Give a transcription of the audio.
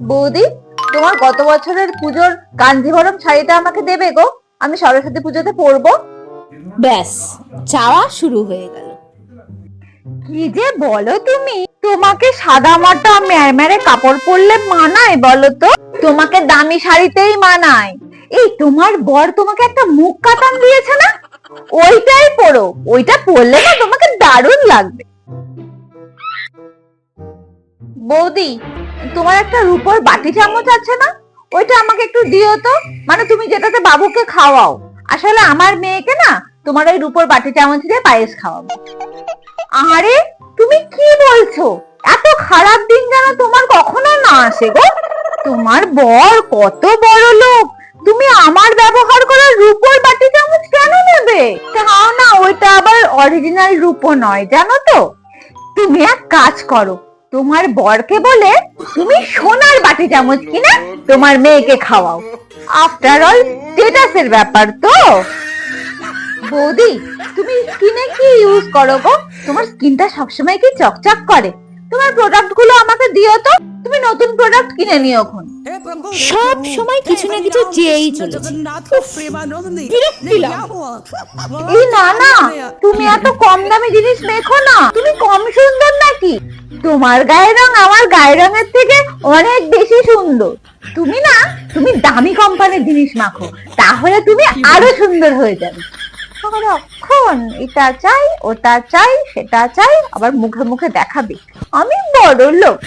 বৌদি, তোমার গত বছরের পুজোর কাঞ্জিভরম শাড়িটা আমাকে দেবে গো, আমি সরস্বতী পুজোতে পরবো। ব্যাস, চাওয়া শুরু হয়ে গেল। কি যে বলো তুমি, তোমাকে সাদা মাটা ম্যারম্যারে কাপড় পরলে মানায় বলো তো? তোমাকে দামি শাড়িতেই মানায়। এই তোমার বর তোমাকে একটা মুখ কাটান দিয়েছে না, ওইটাই পরো, ওইটা পরলে না তোমাকে দারুণ লাগবে। বৌদি, তোমার একটা রূপোর বাটি চামচ আছে না, ওইটা আমাকে একটু দিও তো। মানে তুমি যেটাতে বাবুকে খাওয়াও। আসলে আমার মেয়েকে না তোমার ওই রূপোর বাটি চামচ দিয়ে পায়েস খাওয়াবো। আরে তুমি কি বলছো? এত খারাপ দিন যেন তোমার কখনো না আসে গো। তোমার বর কত বড় লোক, তুমি আমার ব্যবহার করা রূপোর বাটি চামচ কেন নেবে? তাও না, ওইটা আবার অরিজিনাল রূপো নয় জানো তো। তুমি এক কাজ করো, তোমার বরকে বলে তুমি সোনার বাটি চামচ কিনে তোমার মেয়েকে খাওয়াও। আফটার অল স্ট্যাটাসের ব্যাপার তো। বৌদি, তুমি স্কিনে কি ইউজ করো গো? তোমার স্কিনটা সবসময় কি চকচক করে? তোমার প্রোডাক্ট গুলো আমাকে দিও তো, তুমি নতুন প্রোডাক্ট কিনে নিও এখন। সব সময় কিছু না কিছু চেয়েই চলেছে। বিরক্তি লাগে। এই না না, তুমি এত কম দামি জিনিস মেখো না, তুমি কম সুন্দর নাকি? তোমার গায়ের রং আমার গায়ের রঙের থেকে অনেক বেশি সুন্দর। তুমি না, তুমি দামি কোম্পানির জিনিস মাখো, তাহলে তুমি আরো সুন্দর হয়ে যাবে। সারাক্ষণ এটা চাই, ওটা চাই, সেটা চাই, আবার মুখে মুখে দেখাবে আমি বড় লোক।